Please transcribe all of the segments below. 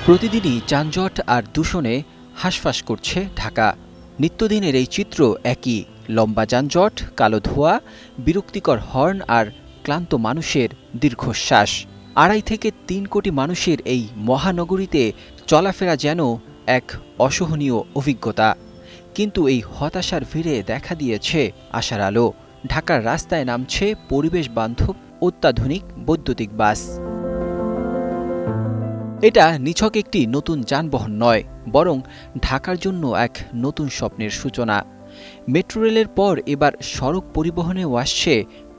প্রতিদিনই যানজট আর দূষণে হাঁসফাঁস করছে ঢাকা। নিত্যদিনের এই চিত্র একই, লম্বা যানজট, কালো ধোঁয়া, বিরক্তিকর হর্ন আর ক্লান্ত মানুষের দীর্ঘশ্বাস। 2.5 থেকে 3 কোটি মানুষের এই মহানগরীতে চলাফেরা যেন এক অসহনীয় অভিজ্ঞতা। কিন্তু এই হতাশার ভিড়ে দেখা দিয়েছে আশার আলো। ঢাকার রাস্তায় নামছে পরিবেশ বান্ধব অত্যাধুনিক বৈদ্যুতিক বাস। এটা নিছক একটি নতুন যানবাহন নয়, বরং ঢাকার জন্য এক নতুন স্বপ্নের সূচনা। মেট্রো রেলের পর এবার সড়ক পরিবহনেও আসছে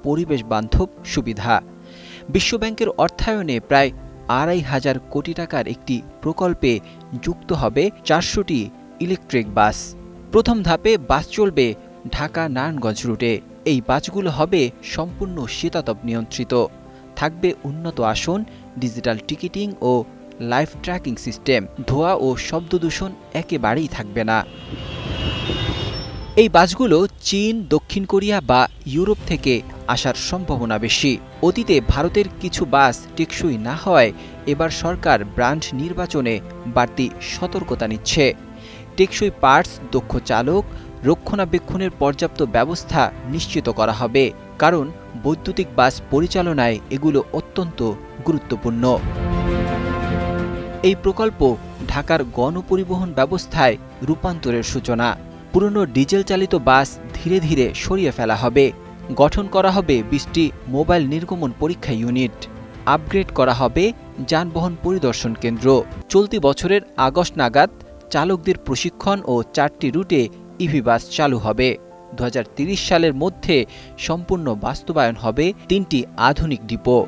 পরিবেশ বান্ধব সুবিধা। বিশ্বব্যাংকের অর্থায়নে প্রায় 2,500 কোটি টাকার একটি প্রকল্পে যুক্ত হবে 400টি ইলেকট্রিক বাস। প্রথম ধাপে বাস চলবে ঢাকা নারায়ণগঞ্জ রুটে। এই বাসগুলো হবে সম্পূর্ণ শীতাতপ নিয়ন্ত্রিত, থাকবে উন্নত আসন, ডিজিটাল টিকিটিং ও লাইভ ট্র্যাকিং সিস্টেম। ধোঁয়া ও শব্দ দূষণ একেবারেই থাকবে না। এই বাসগুলো চীন, দক্ষিণ কোরিয়া বা ইউরোপ থেকে আসার সম্ভাবনা বেশি। অতীতে ভারতের কিছু বাস টেকসই না হওয়ায় এবার সরকার ব্র্যান্ড নির্বাচনে বাড়তি সতর্কতা নিচ্ছে। টেকসই পার্টস, দক্ষ চালক, রক্ষণাবেক্ষণের পর্যাপ্ত ব্যবস্থা নিশ্চিত করা হবে, কারণ বৈদ্যুতিক বাস পরিচালনায় এগুলো অত্যন্ত গুরুত্বপূর্ণ। এই প্রকল্প ঢাকার গণপরিবহন ব্যবস্থায় রূপান্তরের সূচনা। পুরনো ডিজেল চালিত বাস ধীরে ধীরে সরিয়ে ফেলা হবে। গঠন করা হবে 20টি মোবাইল নির্গমন পরীক্ষা ইউনিট। আপগ্রেড করা হবে যানবাহন পরিদর্শন কেন্দ্র। চলতি বছরের আগস্ট নাগাদ চালকদের প্রশিক্ষণ ও 4টি রুটে ইভি বাস চালু হবে। 2030 সালের মধ্যে সম্পূর্ণ বাস্তবায়ন হবে 3টি আধুনিক ডিপো।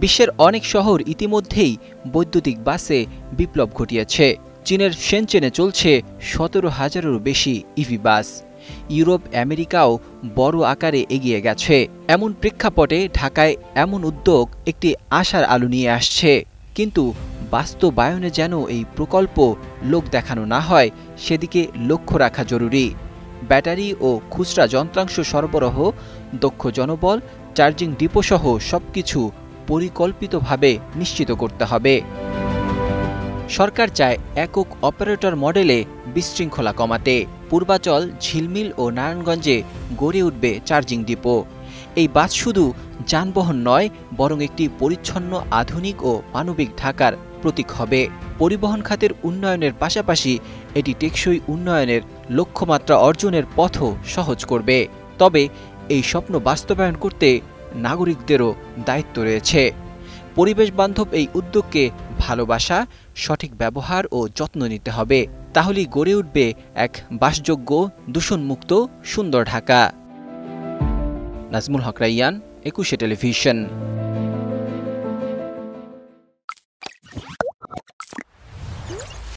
বিশ্বের অনেক শহর ইতিমধ্যেই বৈদ্যুতিক বাসে বিপ্লব ঘটিয়েছে। চীনের শেনচেনে চলছে 17,000-এরও বেশি ইভি বাস। ইউরোপ, আমেরিকাও বড় আকারে এগিয়ে গেছে। এমন প্রেক্ষাপটে ঢাকায় এমন উদ্যোগ একটি আশার আলো নিয়ে আসছে। কিন্তু বাস্তবায়নে যেন এই প্রকল্প লোক দেখানো না হয়, সেদিকে লক্ষ্য রাখা জরুরি। ব্যাটারি ও খুচরা যন্ত্রাংশ সরবরাহ, দক্ষ জনবল, চার্জিং ডিপোসহ সবকিছু পরিকল্পিতভাবে নিশ্চিত করতে হবে। সরকার চায় একক অপারেটর মডেলে বিশৃঙ্খলা কমাতে। পূর্বাচল, ঝিলমিল ও নারায়ণগঞ্জে গড়ে উঠবে চার্জিং ডিপো। এই বাস শুধু যানবাহন নয়, বরং একটি পরিচ্ছন্ন, আধুনিক ও মানবিক ঢাকার প্রতীক হবে। পরিবহন খাতের উন্নয়নের পাশাপাশি এটি টেকসই উন্নয়নের লক্ষ্যমাত্রা অর্জনের পথও সহজ করবে। তবে এই স্বপ্ন বাস্তবায়ন করতে নাগরিকদেরও দায়িত্ব রয়েছে। পরিবেশ বান্ধব এই উদ্যোগকে ভালোবাসা, সঠিক ব্যবহার ও যত্ন নিতে হবে। তাহলেই গড়ে উঠবে এক বাসযোগ্য, দূষণমুক্ত, সুন্দর ঢাকা। নাজমুল হক রাইয়ান, 21 টেলিভিশন।